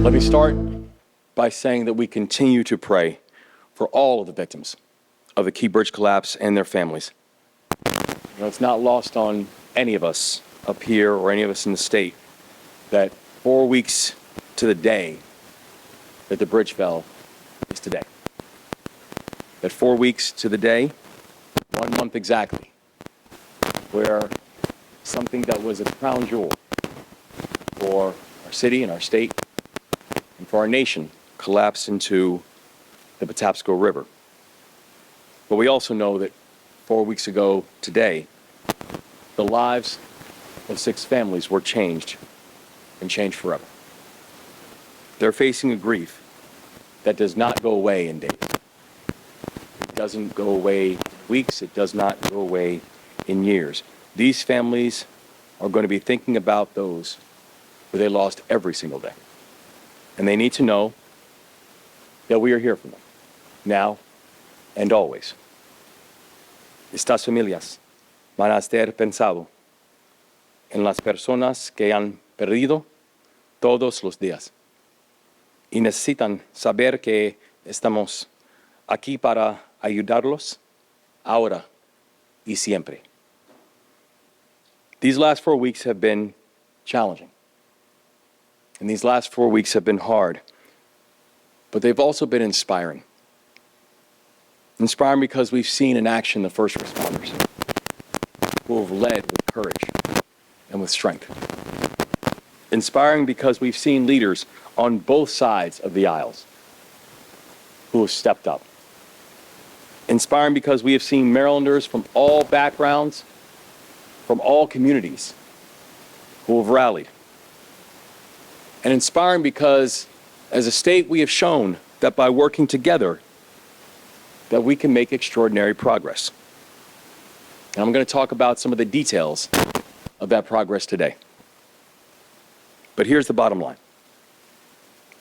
Let me start by saying that we continue to pray for all of the victims of the Key Bridge collapse and their families. It's not lost on any of us up here or any of us in the state that 4 weeks to the day that the bridge fell is today. That 4 weeks to the day, 1 month exactly, where something that was a crown jewel for our city and our state and for our nation collapsed into the Patapsco River. But we also know that 4 weeks ago today, the lives of 6 families were changed and changed forever. They're facing a grief that does not go away in days. It doesn't go away in weeks. It does not go away in years. These families are going to be thinking about those who they lost every single day. And they need to know that we are here for them, now and always. Estas familias van a estar pensando en las personas que han perdido todos los días. Y necesitan saber que estamos aquí para ayudarlos ahora y siempre. These last 4 weeks have been challenging. And these last 4 weeks have been hard. But they've also been inspiring. Inspiring because we've seen in action the first responders who have led with courage and with strength. Inspiring because we've seen leaders on both sides of the aisles who have stepped up. Inspiring because we have seen Marylanders from all backgrounds, from all communities who have rallied. And inspiring because as a state we have shown that by working together that we can make extraordinary progress. And I'm going to talk about some of the details of that progress today. But here's the bottom line.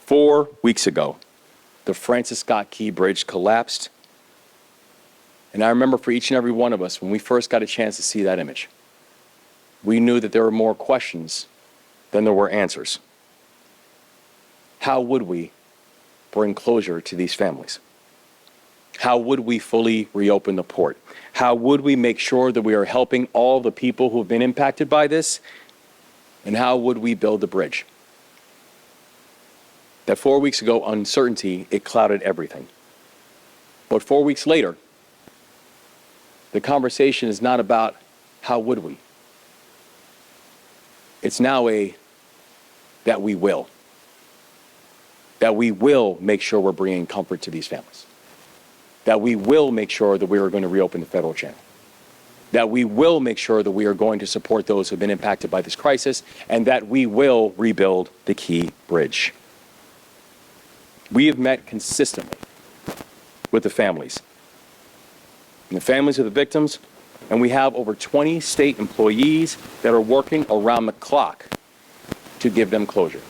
4 weeks ago, the Francis Scott Key Bridge collapsed. And I remember for each and every one of us, when we first got a chance to see that image, we knew that there were more questions than there were answers. How would we bring closure to these families? How would we fully reopen the port? How would we make sure that we are helping all the people who have been impacted by this? And how would we build the bridge? That 4 weeks ago, uncertainty, it clouded everything. But 4 weeks later, the conversation is not about how would we. It's now that we will. That we will make sure we're bringing comfort to these families. That we will make sure that we are going to reopen the federal channel. That we will make sure that we are going to support those who have been impacted by this crisis, and that we will rebuild the Key Bridge. We have met consistently with the families and the families of the victims, and we have over 20 state employees that are working around the clock to give them closure.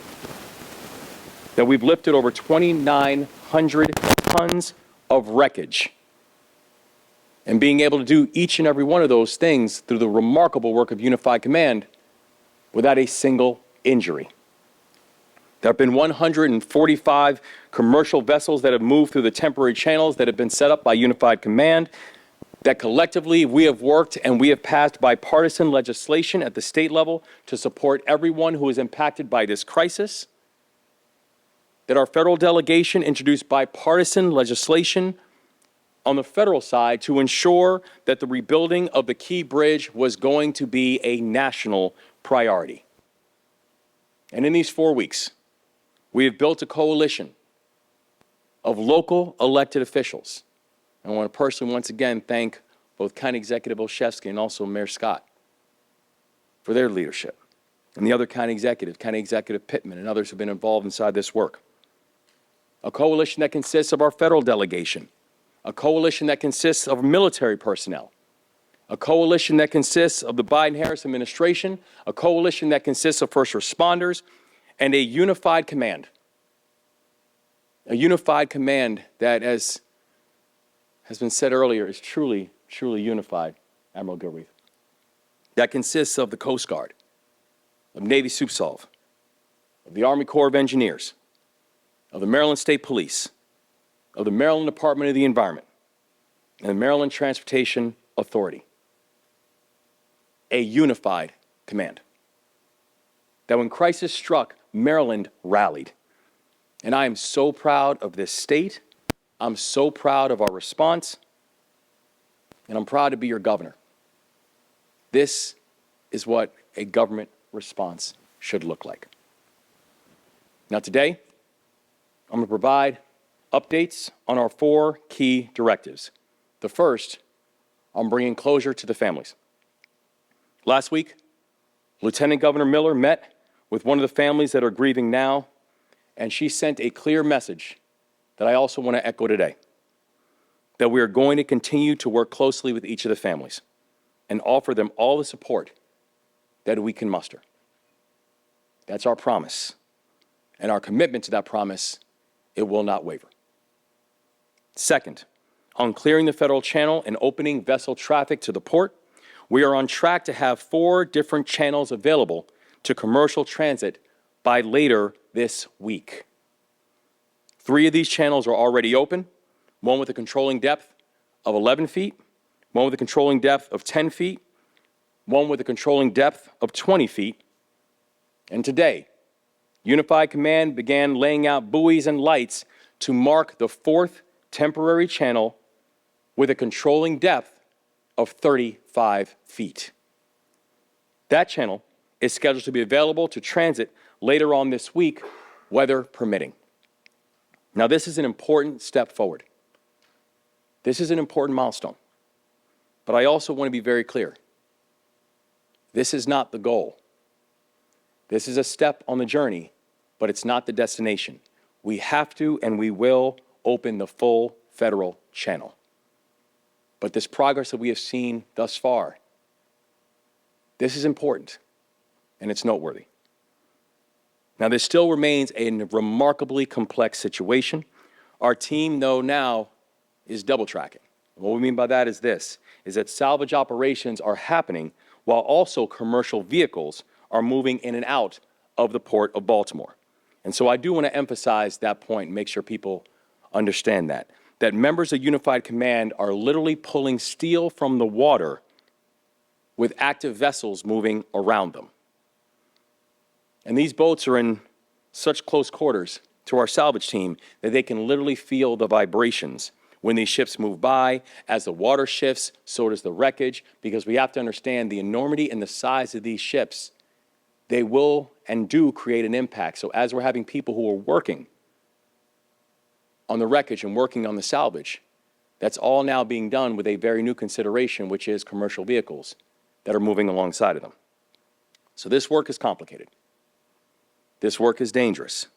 That we've lifted over 2,900 tons of wreckage. And being able to do each and every one of those things through the remarkable work of Unified Command without a single injury. There have been 145 commercial vessels that have moved through the temporary channels that have been set up by Unified Command, that collectively we have worked and we have passed bipartisan legislation at the state level to support everyone who is impacted by this crisis. That our federal delegation introduced bipartisan legislation on the federal side to ensure that the rebuilding of the Key Bridge was going to be a national priority. And in these 4 weeks, we have built a coalition of local elected officials. I want to personally once again thank both County Executive Olszewski and also Mayor Scott for their leadership, and the other County Executive Pittman and others who have been involved inside this work. A coalition that consists of our federal delegation, a coalition that consists of military personnel, a coalition that consists of the Biden-Harris administration, a coalition that consists of first responders, and a unified command. A unified command that, as has been said earlier, is truly, truly unified, Admiral Gilreath. That consists of the Coast Guard, of Navy SUPSOLV, of the Army Corps of Engineers, of the Maryland State Police, of the Maryland Department of the Environment, and the Maryland Transportation Authority, a unified command. That when crisis struck, Maryland rallied. And I am so proud of this state. I'm so proud of our response. And I'm proud to be your governor. This is what a government response should look like. Now today, I'm going to provide updates on our 4 key directives. The first, I'm bringing closure to the families. Last week, Lieutenant Governor Miller met with one of the families that are grieving now, and she sent a clear message that I also want to echo today, that we are going to continue to work closely with each of the families and offer them all the support that we can muster. That's our promise, and our commitment to that promise, it will not waver. Second, on clearing the federal channel and opening vessel traffic to the port, we are on track to have 4 different channels available to commercial transit by later this week. 3 of these channels are already open, one with a controlling depth of 11 feet, one with a controlling depth of 10 feet, one with a controlling depth of 20 feet. And today, Unified Command began laying out buoys and lights to mark the 4th temporary channel with a controlling depth of 35 feet. That channel is scheduled to be available to transit later on this week, weather permitting. Now, this is an important step forward. This is an important milestone. But I also want to be very clear. This is not the goal. This is a step on the journey, but it's not the destination. We have to and we will open the full federal channel. But this progress that we have seen thus far, this is important, and it's noteworthy. Now, this still remains a remarkably complex situation. Our team, though, now is double tracking. What we mean by that is this, is that salvage operations are happening while also commercial vehicles are moving in and out of the Port of Baltimore. And so I do want to emphasize that point and make sure people understand that members of Unified Command are literally pulling steel from the water with active vessels moving around them. And these boats are in such close quarters to our salvage team that they can literally feel the vibrations when these ships move by. As the water shifts, so does the wreckage, because we have to understand the enormity and the size of these ships. They will and do create an impact. So as we're having people who are working on the wreckage and working on the salvage, that's all now being done with a very new consideration, which is commercial vehicles that are moving alongside of them. So this work is complicated. This work is dangerous.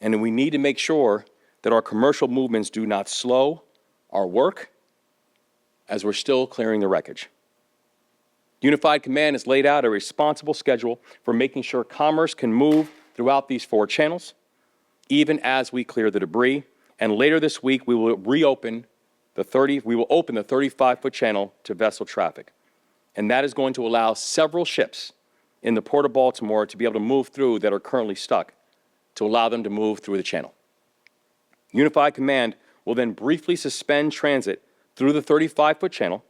And we need to make sure that our commercial movements do not slow our work as we're still clearing the wreckage. Unified Command has laid out a responsible schedule for making sure commerce can move throughout these 4 channels, even as we clear the debris. And later this week, we will open the 35-foot channel to vessel traffic. And that is going to allow several ships in the Port of Baltimore to be able to move through that are currently stuck, to allow them to move through the channel. Unified Command will then briefly suspend transit through the 35-foot channel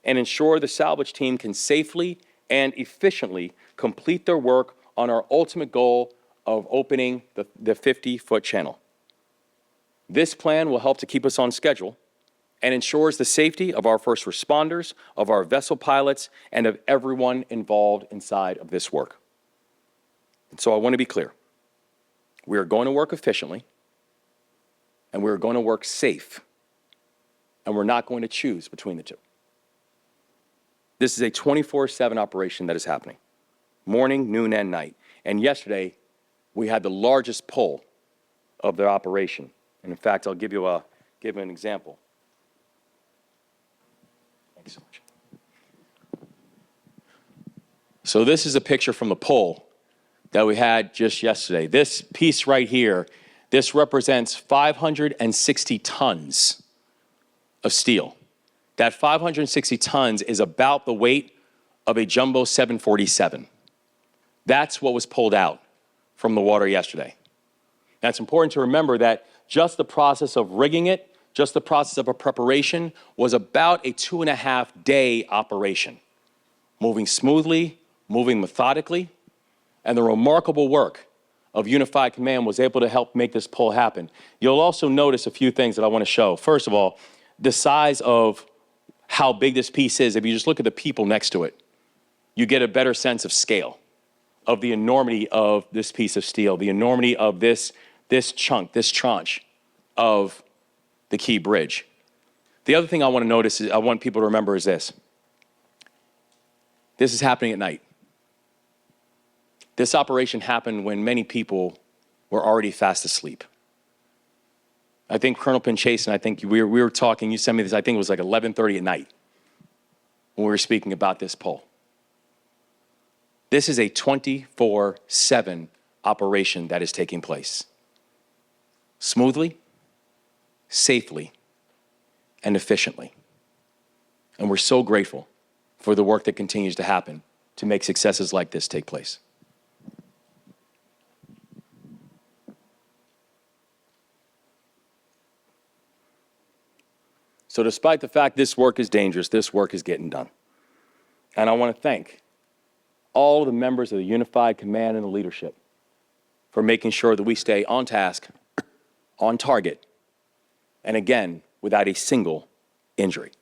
and ensure the salvage team can safely and efficiently complete their work on our ultimate goal of opening the 50-foot channel. This plan will help to keep us on schedule and ensures the safety of our first responders, of our vessel pilots, and of everyone involved inside of this work. And so I want to be clear. We are going to work efficiently, and we are going to work safe, and we're not going to choose between the two. This is a 24/7 operation that is happening, morning, noon, and night. And yesterday, we had the largest pull of the operation. And in fact, I'll give you an example. Thank you so much. So this is a picture from the pull that we had just yesterday. This piece right here, this represents 560 tons of steel. That 560 tons is about the weight of a jumbo 747. That's what was pulled out from the water yesterday. Now, it's important to remember that just the process of rigging it, just the process of a preparation was about a 2.5-day operation, moving smoothly, moving methodically, and the remarkable work of Unified Command was able to help make this pull happen. You'll also notice a few things that I want to show. First of all, the size of how big this piece is. If you just look at the people next to it, you get a better sense of scale, of the enormity of this piece of steel, the enormity of this chunk, this tranche of the Key Bridge. The other thing I want to notice, I want people to remember is this. This is happening at night. This operation happened when many people were already fast asleep. I think Colonel Pinchase, and I think we were talking, you sent me this, I think it was like 11:30 at night when we were speaking about this poll. This is a 24/7 operation that is taking place. Smoothly, safely, and efficiently. And we're so grateful for the work that continues to happen to make successes like this take place. So despite the fact this work is dangerous, this work is getting done. And I want to thank all of the members of the Unified Command and the leadership for making sure that we stay on task, on target, and again, without a single injury.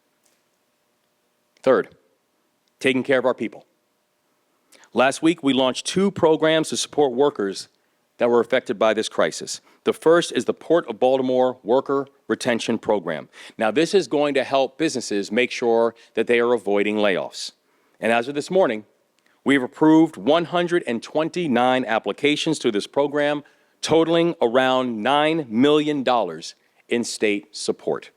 Third, taking care of our people. Last week, we launched 2 programs to support workers that were affected by this crisis. The first is the Port of Baltimore Worker Retention Program. Now, this is going to help businesses make sure that they are avoiding layoffs. And as of this morning, we've approved 129 applications to this program, totaling around $9 million in state support.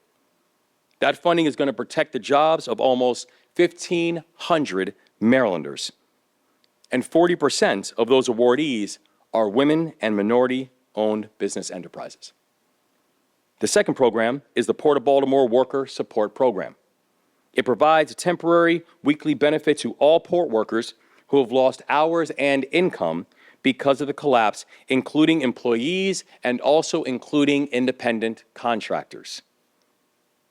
That funding is going to protect the jobs of almost 1,500 Marylanders. And 40% of those awardees are women and minority-owned business enterprises. The second program is the Port of Baltimore Worker Support Program. It provides a temporary weekly benefit to all port workers who have lost hours and income because of the collapse, including employees and also including independent contractors.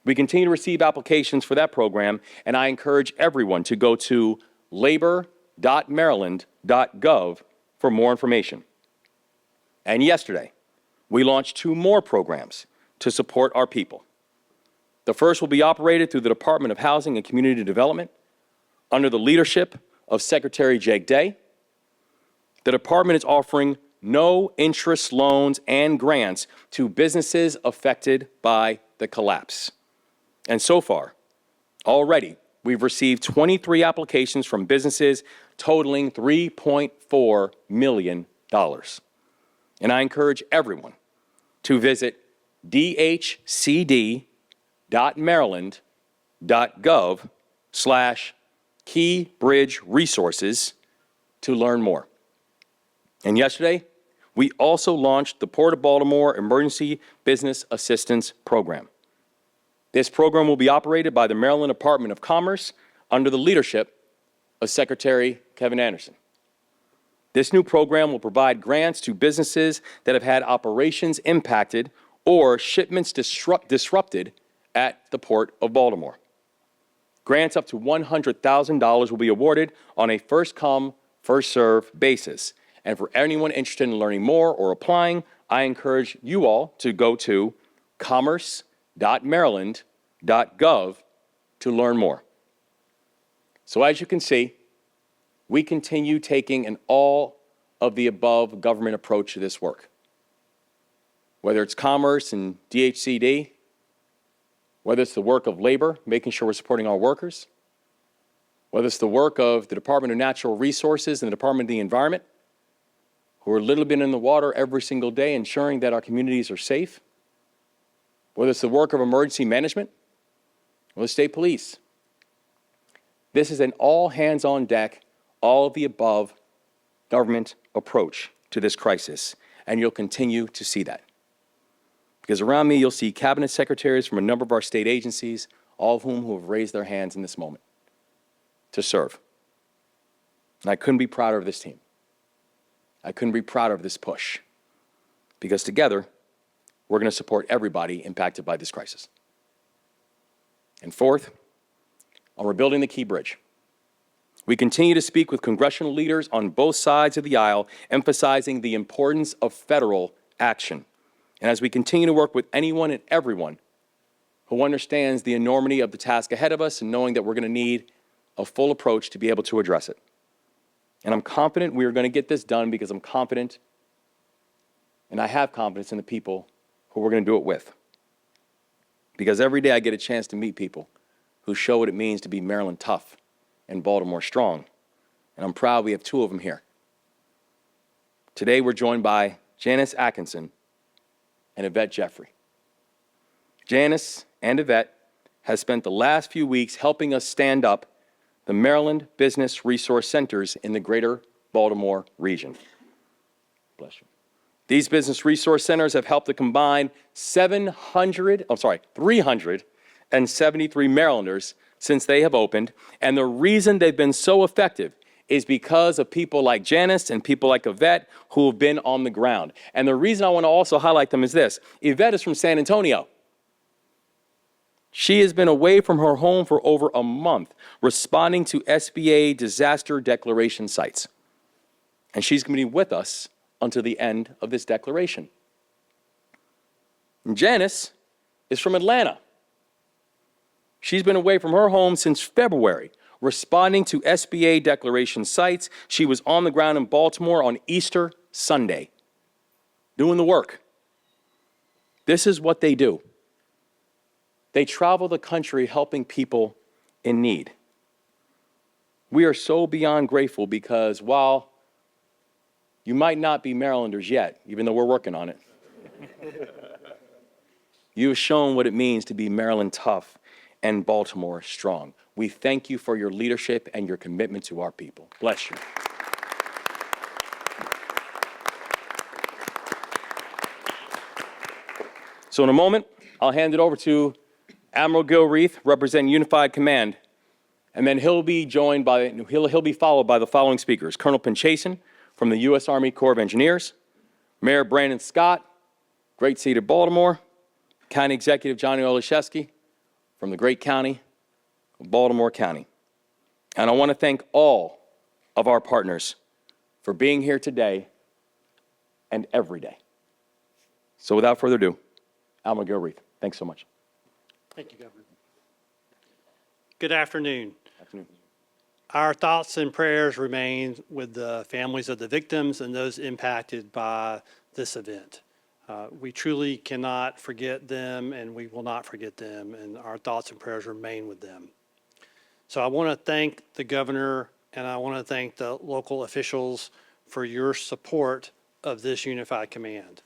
We continue to receive applications for that program, and I encourage everyone to go to labor.maryland.gov for more information. And yesterday, we launched 2 more programs to support our people. The first will be operated through the Department of Housing and Community Development under the leadership of Secretary Jake Day. The department is offering no-interest loans and grants to businesses affected by the collapse. And so far, already, we've received 23 applications from businesses totaling $3.4 million. And I encourage everyone to visit dhcd.maryland.gov/keybridgeresources to learn more. And yesterday, we also launched the Port of Baltimore Emergency Business Assistance Program. This program will be operated by the Maryland Department of Commerce under the leadership of Secretary Kevin Anderson. This new program will provide grants to businesses that have had operations impacted or shipments disrupted at the Port of Baltimore. Grants up to $100,000 will be awarded on a first-come, first-served basis. And for anyone interested in learning more or applying, I encourage you all to go to commerce.maryland.gov to learn more. So as you can see, we continue taking an all-of-the-above government approach to this work. Whether it's Commerce and DHCD, whether it's the work of labor, making sure we're supporting our workers, whether it's the work of the Department of Natural Resources and the Department of the Environment, who are a little bit in the water every single day ensuring that our communities are safe, whether it's the work of emergency management or the state police. This is an all-hands-on-deck, all-of-the-above government approach to this crisis, and you'll continue to see that. Because around me, you'll see cabinet secretaries from a number of our state agencies, all of whom have raised their hands in this moment to serve. And I couldn't be prouder of this team. I couldn't be prouder of this push. because together, we're going to support everybody impacted by this crisis. And fourth, on rebuilding the Key Bridge. We continue to speak with congressional leaders on both sides of the aisle, emphasizing the importance of federal action. And as we continue to work with anyone and everyone who understands the enormity of the task ahead of us and knowing that we're going to need a full approach to be able to address it. And I'm confident we are going to get this done because I'm confident, and I have confidence in the people who we're going to do it with. Because every day I get a chance to meet people who show what it means to be Maryland tough and Baltimore strong. And I'm proud we have two of them here. Today we're joined by Janice Atkinson and Yvette Jeffrey. Janice and Yvette has spent the last few weeks helping us stand up the Maryland Business Resource Centers in the greater Baltimore region. Bless you. These business resource centers have helped to combine 373 Marylanders since they have opened. And the reason they've been so effective is because of people like Janice and people like Yvette who have been on the ground. And the reason I want to also highlight them is this. Yvette is from San Antonio. She has been away from her home for over a month, responding to SBA disaster declaration sites. And she's going to be with us until the end of this declaration. And Janice is from Atlanta. She's been away from her home since February, responding to SBA declaration sites. She was on the ground in Baltimore on Easter Sunday, doing the work. This is what they do. They travel the country helping people in need. We are so beyond grateful because while you might not be Marylanders yet, even though we're working on it, you have shown what it means to be Maryland tough and Baltimore strong. We thank you for your leadership and your commitment to our people. Bless you. So in a moment, I'll hand it over to Admiral Gil Reith, representing Unified Command, and then he'll be followed by the following speakers: Colonel Pinchason from the U.S. Army Corps of Engineers, Mayor Brandon Scott, great seat of Baltimore, County Executive Johnny Olszewski from the great county of Baltimore County. And I want to thank all of our partners for being here today and every day. So without further ado, Admiral Gil Reith. Thanks so much. Thank you, Governor. Good afternoon. Afternoon. Our thoughts and prayers remain with the families of the victims and those impacted by this event. We truly cannot forget them, and we will not forget them, and our thoughts and prayers remain with them. So I want to thank the governor, and I want to thank the local officials for your support of this unified command.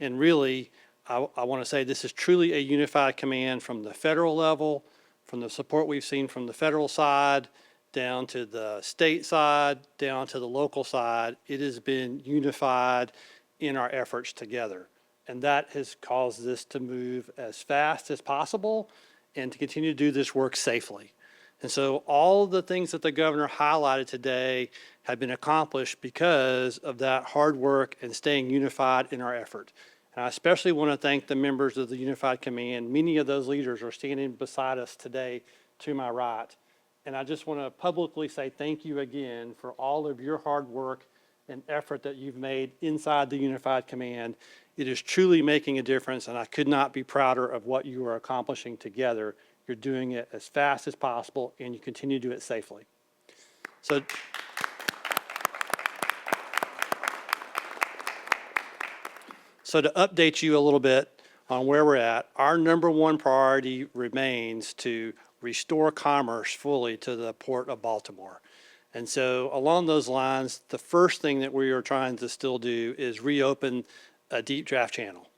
And really, I want to say this is truly a unified command from the federal level, from the support we've seen from the federal side, down to the state side, down to the local side. It has been unified in our efforts together. And that has caused this to move as fast as possible and to continue to do this work safely. And so all of the things that the governor highlighted today have been accomplished because of that hard work and staying unified in our effort. And I especially want to thank the members of the Unified Command. Many of those leaders are standing beside us today to my right. And I just want to publicly say thank you again for all of your hard work and effort that you've made inside the Unified Command. It is truly making a difference, and I could not be prouder of what you are accomplishing together. You're doing it as fast as possible, and you continue to do it safely. So to update you a little bit on where we're at, our number one priority remains to restore commerce fully to the Port of Baltimore. And so along those lines, the first thing that we are trying to still do is reopen a deep draft channel.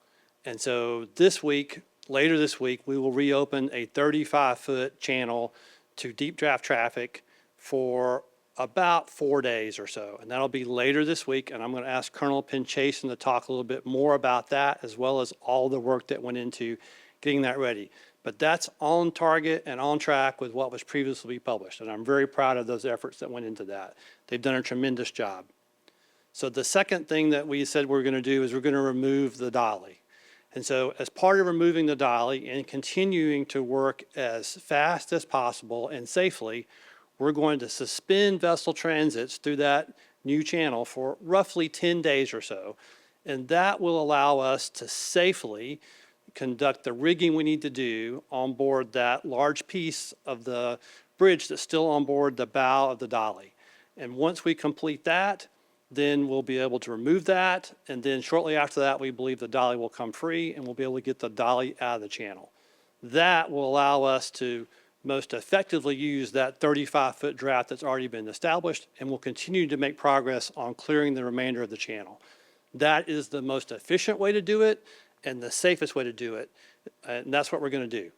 And so later this week, we will reopen a 35-foot channel to deep draft traffic for about 4 days or so. And that'll be later this week. And I'm going to ask Colonel Pinchason to talk a little bit more about that, as well as all the work that went into getting that ready. But that's on target and on track with what was previously published. And I'm very proud of those efforts that went into that. They've done a tremendous job. So the second thing that we said we're going to do is we're going to remove the dolly. And so as part of removing the dolly and continuing to work as fast as possible and safely, we're going to suspend vessel transits through that new channel for roughly 10 days or so. And that will allow us to safely conduct the rigging we need to do on board that large piece of the bridge that's still on board the bow of the dolly. And once we complete that, then we'll be able to remove that. And then shortly after that, we believe the dolly will come free and we'll be able to get the dolly out of the channel. That will allow us to most effectively use that 35-foot draft that's already been established, and we'll continue to make progress on clearing the remainder of the channel. That is the most efficient way to do it and the safest way to do it, and that's what we're going to do.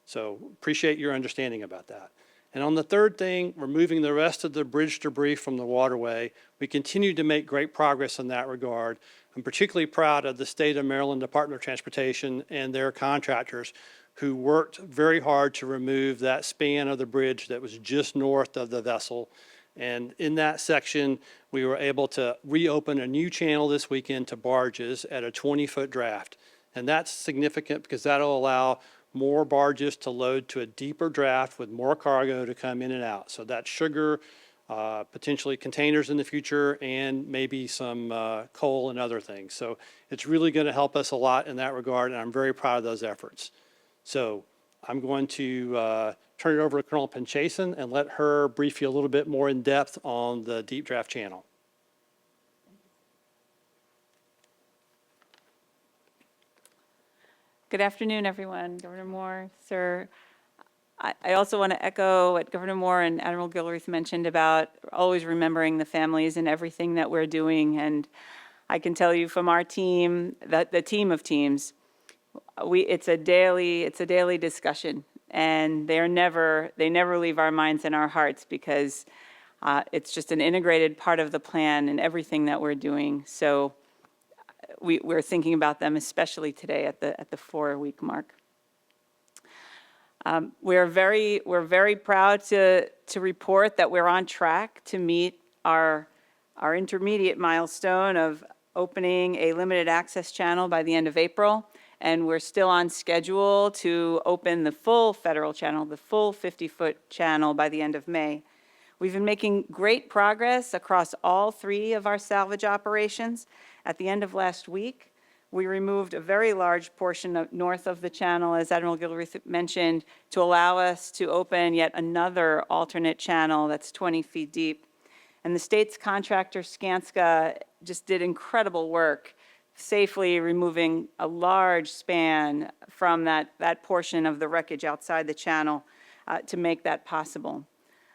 So appreciate your understanding about that. And on the third thing, removing the rest of the bridge debris from the waterway, we continue to make great progress in that regard. I'm particularly proud of the State of Maryland Department of Transportation and their contractors who worked very hard to remove that span of the bridge that was just north of the vessel. And in that section, we were able to reopen a new channel this weekend to barges at a 20-foot draft. And that's significant because that'll allow more barges to load to a deeper draft with more cargo to come in and out. So that's sugar, potentially containers in the future, and maybe some coal and other things. So it's really going to help us a lot in that regard, and I'm very proud of those efforts. So I'm going to turn it over to Colonel Pinchason and let her brief you a little bit more in depth on the deep draft channel. Good afternoon, everyone. Governor Moore, sir. I also want to echo what Governor Moore and Admiral Gilreath mentioned about always remembering the families and everything that we're doing. And I can tell you from our team, that the team of teams, it's a daily discussion, and they never leave our minds and our hearts because it's just an integrated part of the plan and everything that we're doing. So we're thinking about them, especially today at the 4-week mark. We're very proud to report that we're on track to meet our intermediate milestone of opening a limited access channel by the end of April. And we're still on schedule to open the full federal channel, the full 50-foot channel by the end of May. We've been making great progress across all 3 of our salvage operations. At the end of last week, we removed a very large portion north of the channel, as Admiral Gilreath mentioned, to allow us to open yet another alternate channel that's 20 feet deep. And the state's contractor, Skanska, just did incredible work safely removing a large span from that portion of the wreckage outside the channel to make that possible.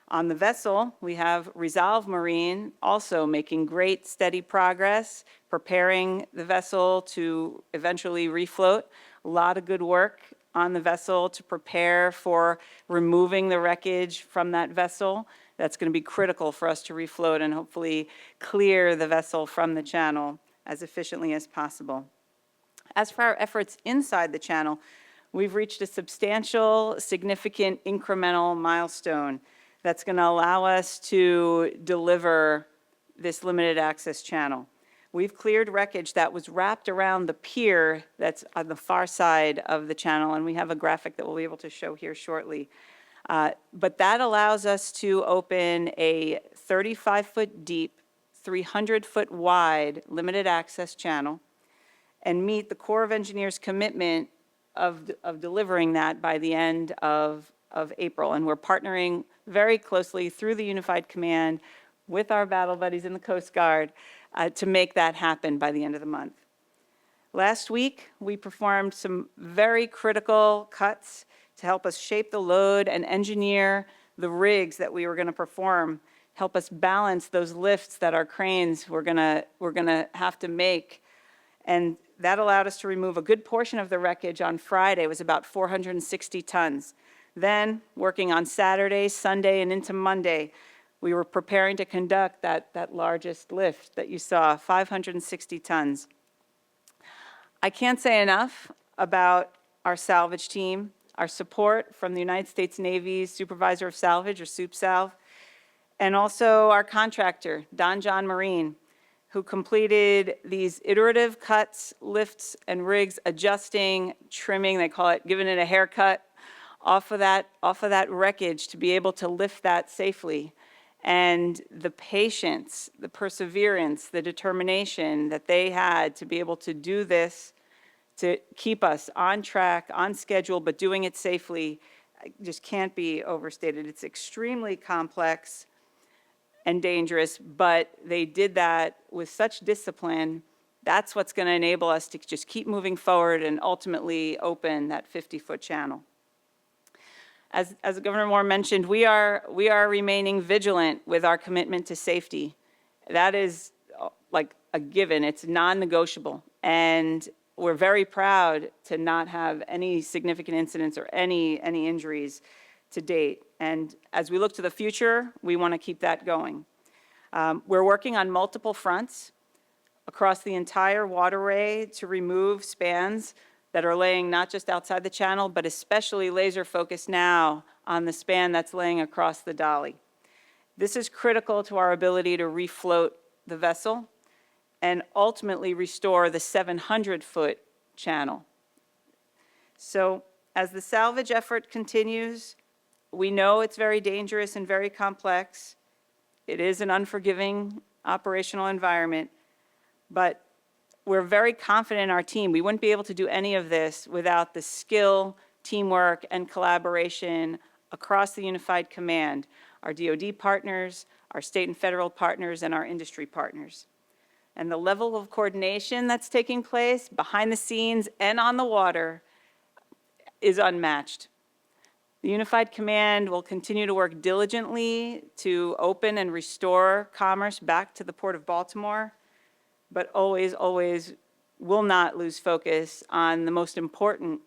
On the vessel, we have Resolve Marine also making great steady progress, preparing the vessel to eventually refloat. A lot of good work on the vessel to prepare for removing the wreckage from that vessel. That's going to be critical for us to refloat and hopefully clear the vessel from the channel as efficiently as possible. As for our efforts inside the channel, we've reached a substantial, significant incremental milestone that's going to allow us to deliver this limited access channel. We've cleared wreckage that was wrapped around the pier that's on the far side of the channel, and we have a graphic that we'll be able to show here shortly. But that allows us to open a 35-foot deep, 300-foot wide limited access channel and meet the Corps of Engineers' commitment of delivering that by the end of April. And we're partnering very closely through the Unified Command with our battle buddies in the Coast Guard to make that happen by the end of the month. Last week, we performed some very critical cuts to help us shape the load and engineer the rigs that we were going to perform, help us balance those lifts that our cranes were going to have to make. And that allowed us to remove a good portion of the wreckage on Friday. It was about 460 tons. Then, working on Saturday, Sunday, and into Monday, we were preparing to conduct that largest lift that you saw, 560 tons. I can't say enough about our salvage team, our support from the United States Navy's Supervisor of Salvage, or SUPSALV, and also our contractor, Don John Marine, who completed these iterative cuts, lifts, and rigs, adjusting, trimming, they call it, giving it a haircut off of that wreckage to be able to lift that safely. And the patience, the perseverance, the determination that they had to be able to do this, to keep us on track, on schedule, but doing it safely, just can't be overstated. It's extremely complex and dangerous, but they did that with such discipline. That's what's going to enable us to just keep moving forward and ultimately open that 50-foot channel. As Governor Moore mentioned, we are remaining vigilant with our commitment to safety. That is like a given. It's non-negotiable. And we're very proud to not have any significant incidents or any injuries to date. And as we look to the future, we want to keep that going. We're working on multiple fronts across the entire waterway to remove spans that are laying not just outside the channel, but especially laser focused now on the span that's laying across the Dolly. This is critical to our ability to refloat the vessel and ultimately restore the 700-foot channel. So as the salvage effort continues, we know it's very dangerous and very complex. It is an unforgiving operational environment, but we're very confident in our team. We wouldn't be able to do any of this without the skill, teamwork, and collaboration across the Unified Command, our DoD partners, our state and federal partners, and our industry partners. And the level of coordination that's taking place behind the scenes and on the water is unmatched. The Unified Command will continue to work diligently to open and restore commerce back to the Port of Baltimore, but always will not lose focus on the most important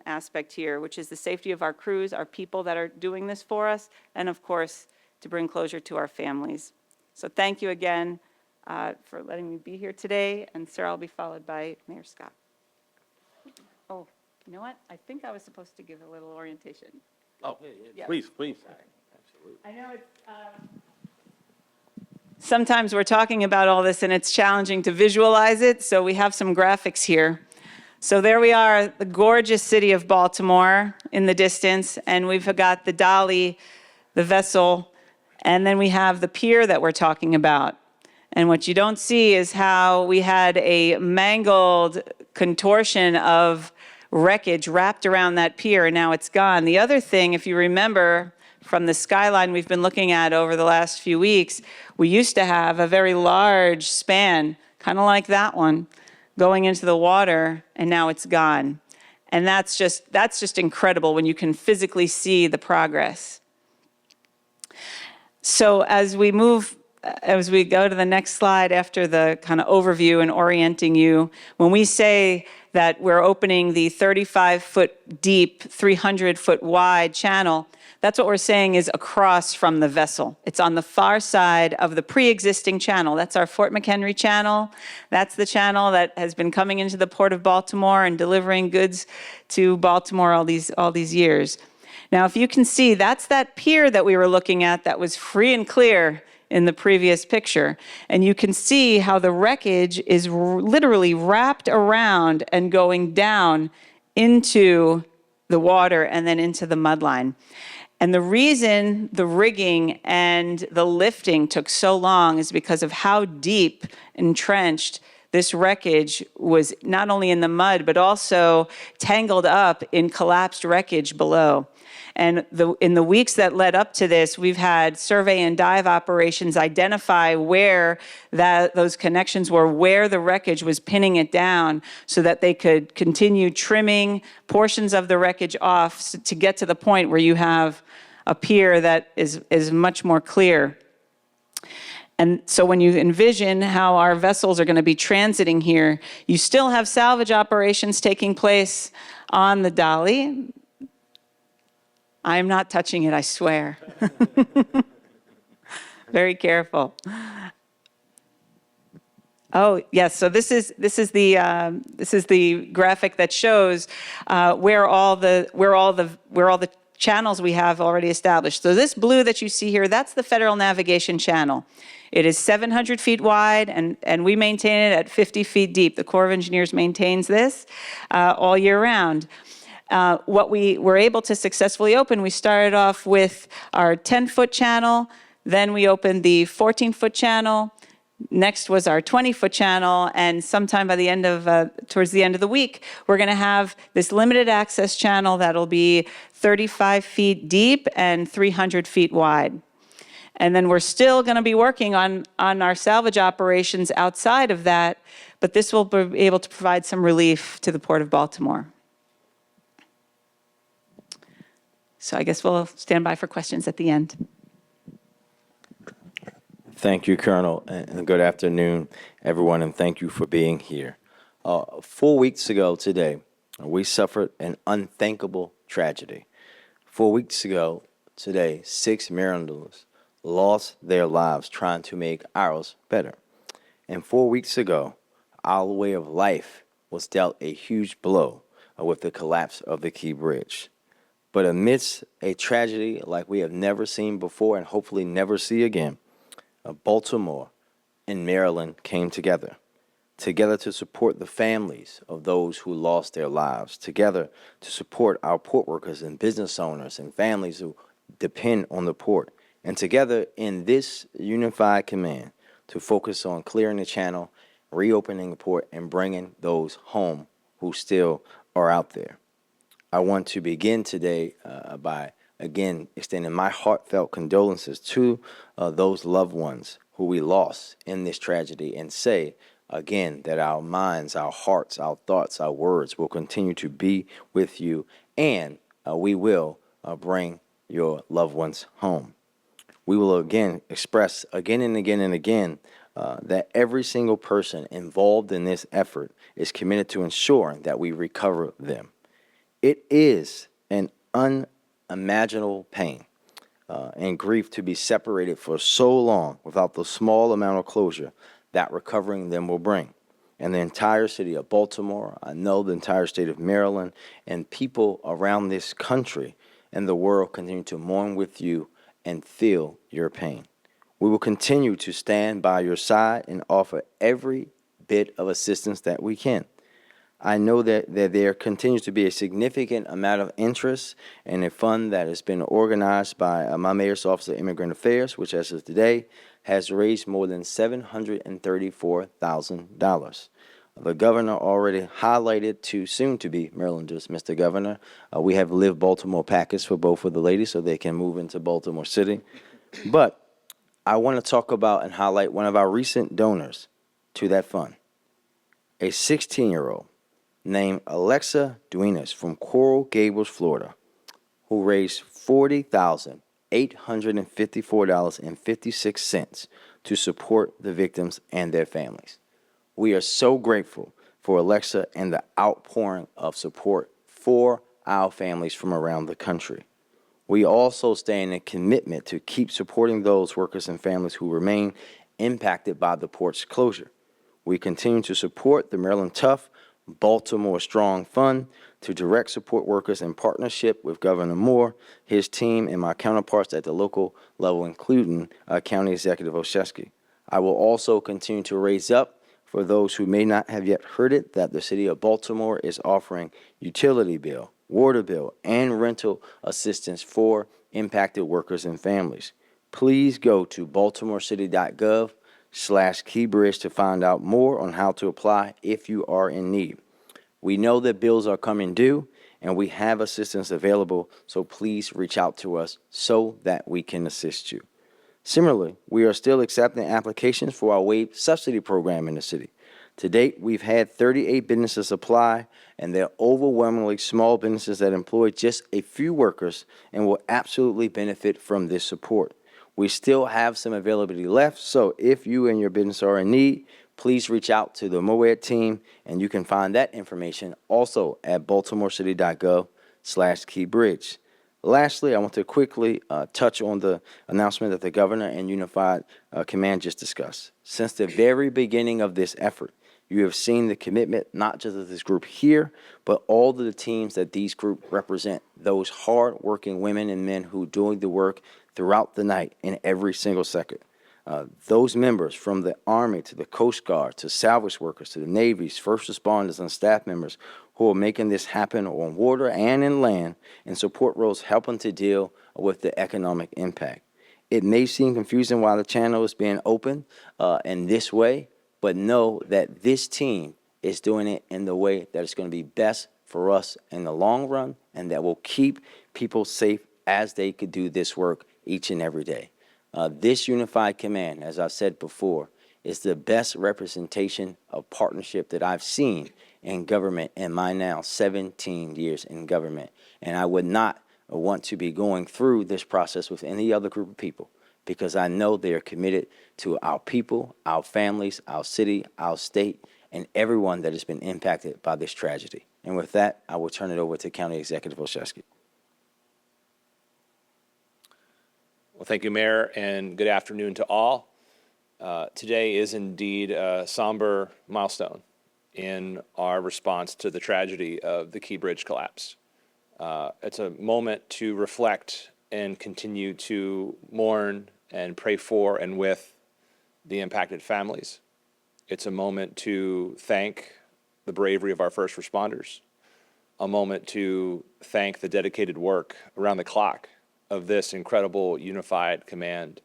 aspect here, which is the safety of our crews, our people that are doing this for us, and of course, to bring closure to our families. So thank you again for letting me be here today, and sir, I'll be followed by Mayor Scott. Oh, you know what? I think I was supposed to give a little orientation. Oh, Yeah. please. I know it's, sometimes we're talking about all this and it's challenging to visualize it, so we have some graphics here. So there we are, the gorgeous city of Baltimore in the distance, and we've got the Dolly, the vessel, and then we have the pier that we're talking about. And what you don't see is how we had a mangled contortion of wreckage wrapped around that pier, and now it's gone. The other thing, if you remember from the skyline we've been looking at over the last few weeks, we used to have a very large span, kind of like that one, going into the water, and now it's gone. And that's just incredible when you can physically see the progress. So as we go to the next slide after the kind of overview and orienting you, when we say that we're opening the 35-foot deep, 300-foot wide channel, that's what we're saying is across from the vessel. It's on the far side of the pre-existing channel. That's our Fort McHenry channel. That's the channel that has been coming into the Port of Baltimore and delivering goods to Baltimore all these years. Now, if you can see, that's that pier that we were looking at that was free and clear in the previous picture. And you can see how the wreckage is literally wrapped around and going down into the water and then into the mudline. And the reason the rigging and the lifting took so long is because of how deep entrenched this wreckage was, not only in the mud, but also tangled up in collapsed wreckage below. And in the weeks that led up to this, we've had survey and dive operations identify where those connections were, where the wreckage was pinning it down so that they could continue trimming portions of the wreckage off to get to the point where you have a pier that is much more clear. And so when you envision how our vessels are going to be transiting here, you still have salvage operations taking place on the Dolly. I'm not touching it, I swear. Very careful. Oh yes, so this is the graphic that shows where all the channels we have already established. So this blue that you see here, that's the Federal Navigation Channel. It is 700 feet wide, and we maintain it at 50 feet deep. The Corps of Engineers maintains this all year round. What we were able to successfully open, we started off with our 10-foot channel, then we opened the 14-foot channel. Next was our 20-foot channel, and sometime by the end of, towards the end of the week, we're going to have this limited access channel that'll be 35 feet deep and 300 feet wide. And then we're still going to be working on our salvage operations outside of that, but this will be able to provide some relief to the Port of Baltimore. So I guess we'll stand by for questions at the end. Thank you, Colonel, and good afternoon, everyone, and thank you for being here. 4 weeks ago today, we suffered an unthinkable tragedy. 4 weeks ago today, 6 Marylanders lost their lives trying to make ours better. And 4 weeks ago, our way of life was dealt a huge blow with the collapse of the Key Bridge. But amidst a tragedy like we have never seen before and hopefully never see again, Baltimore and Maryland came together to support the families of those who lost their lives, together to support our port workers and business owners and families who depend on the port, and together in this unified command to focus on clearing the channel, reopening the port, and bringing those home who still are out there. I want to begin today by again extending my heartfelt condolences to those loved ones who we lost in this tragedy, and say again that our minds, our hearts, our thoughts, our words will continue to be with you, and we will bring your loved ones home. We will again express again and again and again that every single person involved in this effort is committed to ensuring that we recover them. It is an unimaginable pain and grief to be separated for so long without the small amount of closure that recovering them will bring. And the entire city of Baltimore, I know the entire state of Maryland, and people around this country and the world continue to mourn with you and feel your pain. We will continue to stand by your side and offer every bit of assistance that we can. I know that there continues to be a significant amount of interest in a fund that has been organized by my Mayor's Office of Immigrant Affairs, which as of today has raised more than $734,000. The governor already highlighted to soon-to-be Marylanders, Mr. Governor, we have Live Baltimore packets for both of the ladies so they can move into Baltimore City. But I want to talk about and highlight one of our recent donors to that fund, a 16-year-old named Alexa Duenas from Coral Gables, Florida, who raised $40,854.56 to support the victims and their families. We are so grateful for Alexa and the outpouring of support for our families from around the country. We also stand in a commitment to keep supporting those workers and families who remain impacted by the port's closure. We continue to support the Maryland Tough, Baltimore Strong Fund to direct support workers in partnership with Governor Moore, his team, and my counterparts at the local level, including County Executive Olszewski. I will also continue to raise up for those who may not have yet heard it that the city of Baltimore is offering utility bill, water bill, and rental assistance for impacted workers and families. Please go to baltimorecity.gov/keybridge to find out more on how to apply if you are in need. We know that bills are coming due and we have assistance available, so please reach out to us so that we can assist you. Similarly, we are still accepting applications for our WAVE subsidy program in the city. To date, we've had 38 businesses apply, and they're overwhelmingly small businesses that employ just a few workers and will absolutely benefit from this support. We still have some availability left, so if you and your business are in need, please reach out to the MOED team, and you can find that information also at baltimorecity.gov/keybridge. Lastly, I want to quickly touch on the announcement that the governor and Unified Command just discussed. Since the very beginning of this effort, You have seen the commitment, not just of this group here, but all of the teams that these groups represent, those hard-working women and men who are doing the work throughout the night in every single second. Those members from the Army to the Coast Guard to salvage workers to the Navy's first responders and staff members who are making this happen on water and in land in support roles helping to deal with the economic impact. It may seem confusing why the channel is being open in this way, but know that this team is doing it in the way that is going to be best for us in the long run and that will keep people safe as they could do this work each and every day. This unified command, as I've said before, is the best representation of partnership that I've seen in government in my now 17 years in government. And I would not want to be going through this process with any other group of people because I know they are committed to our people, our families, our city, our state, and everyone that has been impacted by this tragedy. And with that, I will turn it over to County Executive Olszewski. Well, thank you, Mayor, and good afternoon to all. Today is indeed a somber milestone in our response to the tragedy of the Key Bridge collapse. It's a moment to reflect and continue to mourn and pray for and with the impacted families. It's a moment to thank the bravery of our first responders, a moment to thank the dedicated work around the clock of this incredible unified command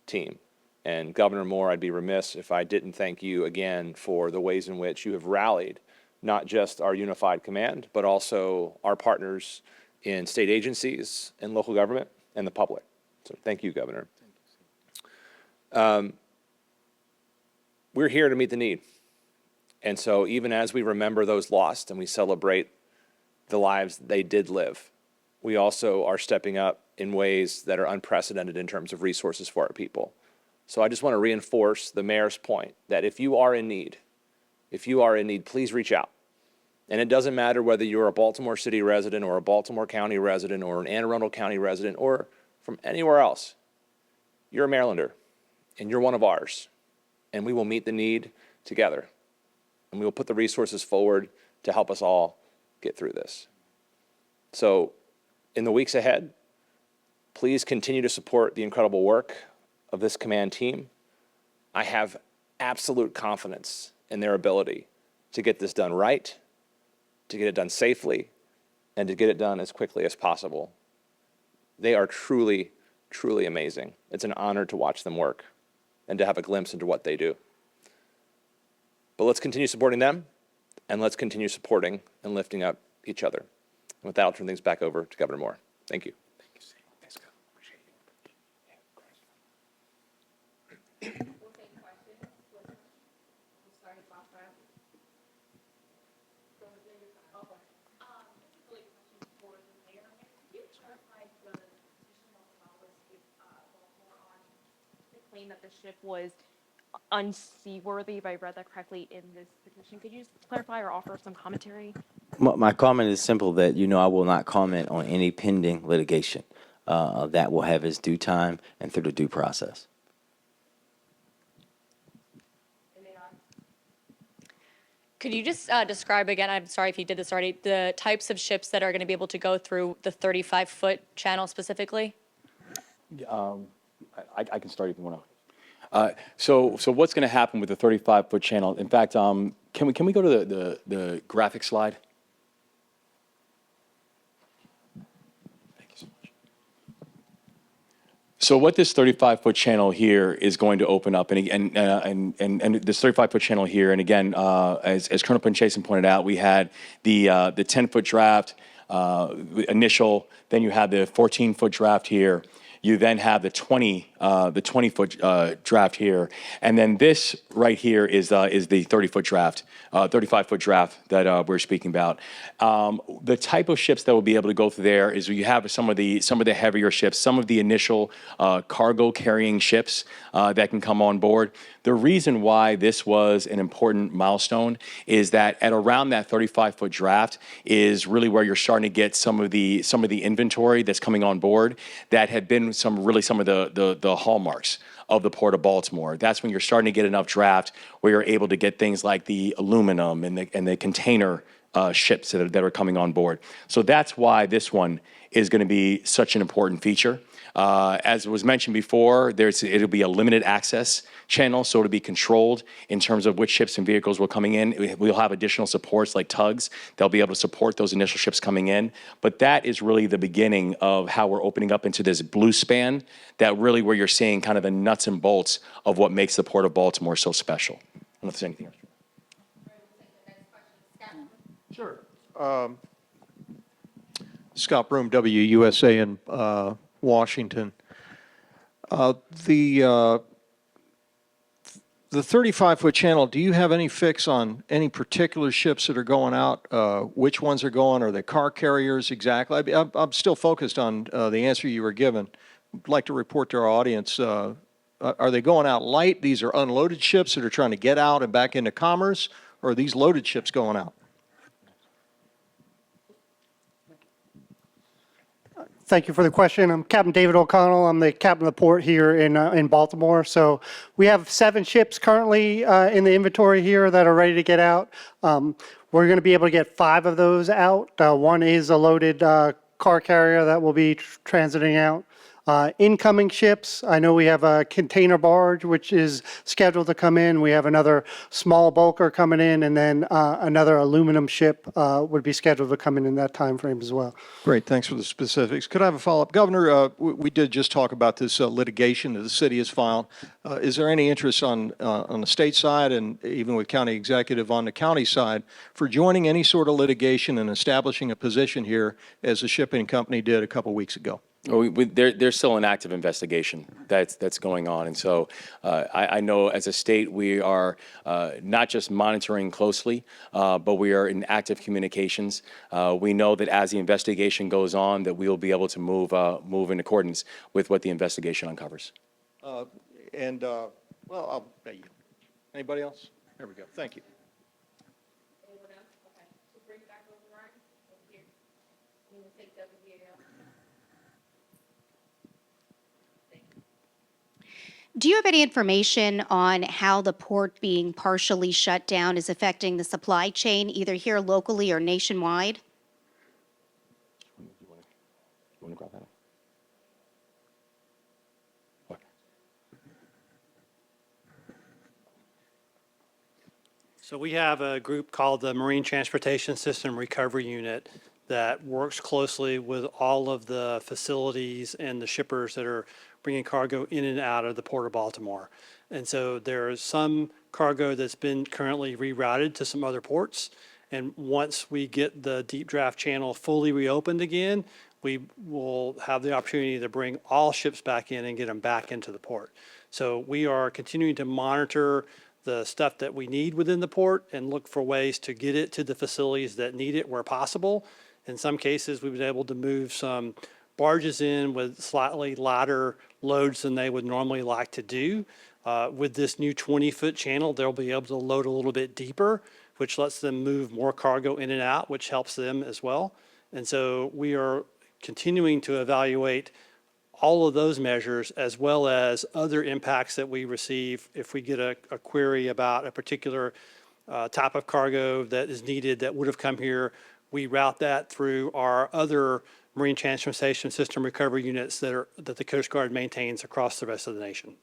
team. And Governor Moore, I'd be remiss if I didn't thank you again for the ways in which you have rallied not just our unified command, but also our partners in state agencies and local government and the public. So thank you, Governor. We're here to meet the need. And so even as we remember those lost and we celebrate the lives they did live, we also are stepping up in ways that are unprecedented in terms of resources for our people. So I just want to reinforce the mayor's point that if you are in need, please reach out. And it doesn't matter whether you're a Baltimore City resident or a Baltimore County resident or an Anne Arundel County resident or from anywhere else. You're a Marylander and you're one of ours. And we will meet the need together. And we will put the resources forward to help us all get through this. So in the weeks ahead, please continue to support the incredible work of this command team. I have absolute confidence in their ability to get this done right, to get it done safely, and to get it done as quickly as possible. They are truly, truly amazing. It's an honor to watch them work and to have a glimpse into what they do. But let's continue supporting them, and let's continue supporting and lifting up each other. And with that, I'll turn things back over to Governor Moore. Thank you. That the ship was unseaworthy, if I read that correctly in this petition. Could you just clarify or offer some commentary? My comment is simple that, I will not comment on any pending litigation. That will have its due time and through the due process. Could you just describe again, I'm sorry if you did this already, the types of ships that are going to be able to go through the 35-foot channel specifically? I can start if you want to. So what's going to happen with the 35-foot channel? In fact, can we go to the graphic slide? Thank you so much. So what this 35-foot channel here is going to open up, and this 35-foot channel here, and again, as Colonel Panchayson pointed out, we had the 10-foot draft initial, then you have the 14-foot draft here. You then have the 20-foot draft here, and then this right here is the 30-foot draft, 35-foot draft that we're speaking about. The type of ships that will be able to go through there is you have some of the heavier ships, some of the initial cargo carrying ships that can come on board. The reason why this was an important milestone is that at around that 35-foot draft is really where you're starting to get some of the inventory that's coming on board that had been some of the hallmarks of the Port of Baltimore. That's when you're starting to get enough draft where you're able to get things like the aluminum and the container ships that are coming on board. So that's why this one is going to be such an important feature. As was mentioned before, it'll be a limited access channel, so it'll be controlled in terms of which ships and vehicles will coming in. We'll have additional supports like tugs. They'll be able to support those initial ships coming in. But that is really the beginning of how we're opening up into this blue span, that really where you're seeing kind of the nuts and bolts of what makes the Port of Baltimore so special. I don't know if there's anything else. Sure. Scott Broom, WUSA in Washington. The 35-foot channel, do you have any fix on any particular ships that are going out? Which ones are going? Are they car carriers exactly? I'm still focused on the answer you were given. I'd like to report to our audience, are they going out light? These are unloaded ships that are trying to get out and back into commerce? Or are these loaded ships going out? Thank you for the question. I'm Captain David O'Connell. I'm the captain of the port here in Baltimore. So we have 7 ships currently in the inventory here that are ready to get out. We're going to be able to get 5 of those out. One is a loaded car carrier that will be transiting out. Incoming ships, I know we have a container barge, which is scheduled to come in. We have another small bulker coming in, and then another aluminum ship would be scheduled to come in that time frame as well. Great, thanks for the specifics. Could I have a follow-up? Governor, we did just talk about this litigation that the city has filed. Is there any interest on the state side and even with county executive on the county side for joining any sort of litigation and establishing a position here as the shipping company did a couple weeks ago? There's still an active investigation that's going on. And so I know as a state, we are not just monitoring closely, but we are in active communications. We know that as the investigation goes on, that we will be able to move in accordance with what the investigation uncovers. Well, anybody else? There we go. Thank you. Anyone else? Okay. So bring it back over, Ryan. Over here. You want to take that with you now? Do you have any information on how the port being partially shut down is affecting the supply chain, either here locally or nationwide? You want to grab that? What? So we have a group called the Marine Transportation System Recovery Unit that works closely with all of the facilities and the shippers that are bringing cargo in and out of the Port of Baltimore. And so there is some cargo that's been currently rerouted to some other ports. And once we get the deep draft channel fully reopened again, we will have the opportunity to bring all ships back in and get them back into the port. So we are continuing to monitor the stuff that we need within the port and look for ways to get it to the facilities that need it where possible. In some cases, we've been able to move some barges in with slightly lighter loads than they would normally like to do. With this new 20-foot channel, they'll be able to load a little bit deeper, which lets them move more cargo in and out, which helps them as well. And so we are continuing to evaluate all of those measures as well as other impacts that we receive if we get a query about a particular type of cargo that is needed that would have come here. We route that through our other Marine Transportation System recovery units that the Coast Guard maintains across the rest of the nation.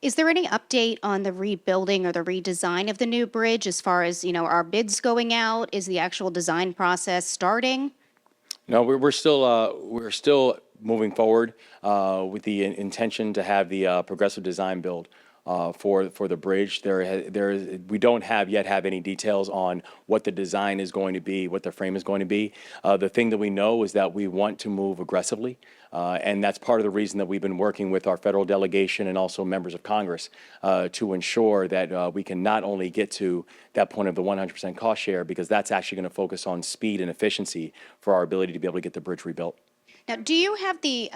Is there any update on the rebuilding or the redesign of the new bridge as far as, are bids going out? Is the actual design process starting? No, we're still moving forward with the intention to have the progressive design build for the bridge. We don't yet have any details on what the design is going to be, what the frame is going to be. The thing that we know is that we want to move aggressively, and that's part of the reason that we've been working with our federal delegation and also members of Congress to ensure that we can not only get to that point of the 100% cost share, because that's actually going to focus on speed and efficiency for our ability to be able to get the bridge rebuilt. Now, do you have the,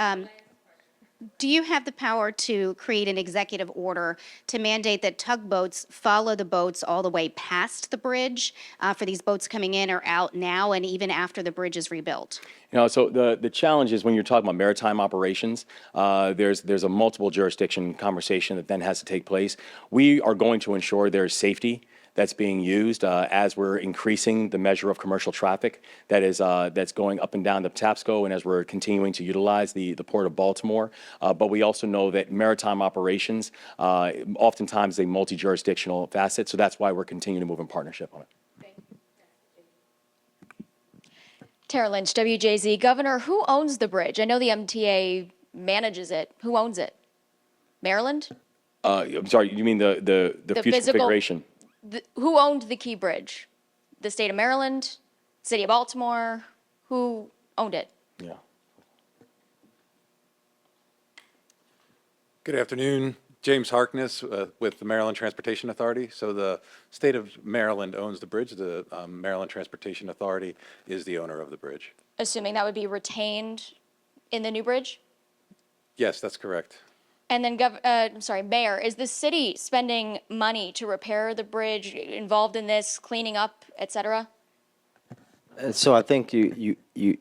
Do you have the power to create an executive order to mandate that tugboats follow the boats all the way past the bridge for these boats coming in or out now and even after the bridge is rebuilt? So the challenge is when you're talking about maritime operations, there's a multiple jurisdiction conversation that then has to take place. We are going to ensure there's safety that's being used as we're increasing the measure of commercial traffic that's going up and down the Patapsco, and as we're continuing to utilize the Port of Baltimore. But we also know that maritime operations oftentimes a multi-jurisdictional facet, so that's why we're continuing to move in partnership on it. Tara Lynch, WJZ. Governor, who owns the bridge? I know the MTA manages it. Who owns it? Maryland? I'm sorry, you mean the future physical- configuration? Who owned the Key Bridge? The state of Maryland? City of Baltimore? Who owned it? Yeah. Good afternoon. James Harkness with the Maryland Transportation Authority. So the state of Maryland owns the bridge. The Maryland Transportation Authority is the owner of the bridge. Assuming that would be retained in the new bridge? Yes, that's correct. And then, Mayor, is the city spending money to repair the bridge, involved in this, cleaning up, et cetera? So I think you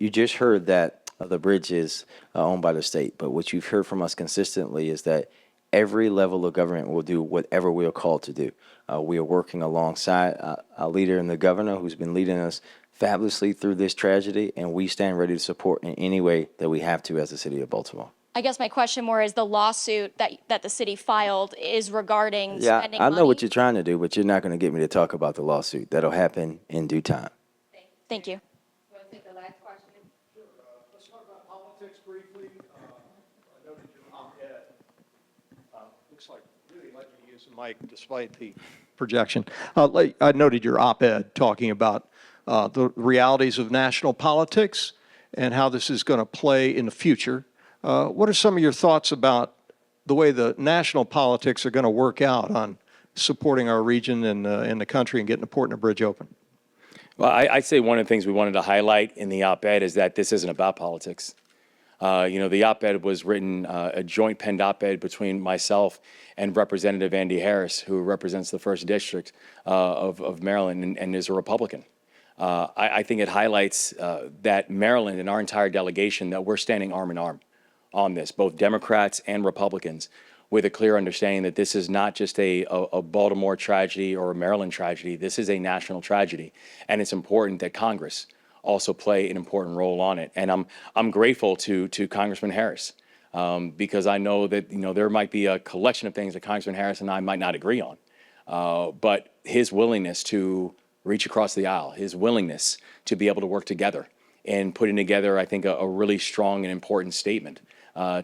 just heard that the bridge is owned by the state, but what you've heard from us consistently is that every level of government will do whatever we are called to do. We are working alongside our leader and the governor who's been leading us fabulously through this tragedy, and we stand ready to support in any way that we have to as the city of Baltimore. I guess my question more is the lawsuit that the city filed is regarding Yeah, spending I money. know what you're trying to do, but you're not going to get me to talk about the lawsuit. That'll happen in due time. Thank you. Want to take the last question? Let's talk about politics briefly. I noted your op-ed. Looks like really like you use the mic despite the projection. I noted your op-ed talking about the realities of national politics and how this is going to play in the future. What are some of your thoughts about the way the national politics are going to work out on supporting our region and the country and getting the port and the bridge open? Well, I'd say one of the things we wanted to highlight in the op-ed is that this isn't about politics. The op-ed was written, a joint penned op-ed between myself and Representative Andy Harris, who represents the 1st District of Maryland and is a Republican. I think it highlights that Maryland and our entire delegation, that we're standing arm in arm on this, both Democrats and Republicans, with a clear understanding that this is not just a Baltimore tragedy or a Maryland tragedy. This is a national tragedy, and it's important that Congress also play an important role on it. And I'm grateful to Congressman Harris because I know that there might be a collection of things that Congressman Harris and I might not agree on, but his willingness to reach across the aisle, his willingness to be able to work together and putting together, I think, a really strong and important statement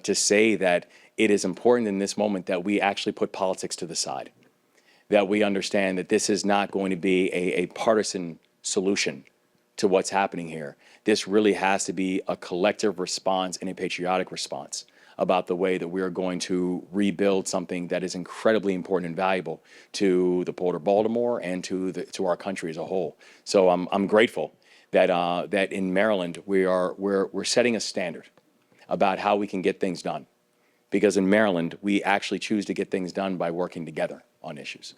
to say that it is important in this moment that we actually put politics to the side, that we understand that this is not going to be a partisan solution to what's happening here. This really has to be a collective response and a patriotic response about the way that we are going to rebuild something that is incredibly important and valuable to the Port of Baltimore and to our country as a whole. So I'm grateful that in Maryland we're setting a standard about how we can get things done, because in Maryland we actually choose to get things done by working together on issues.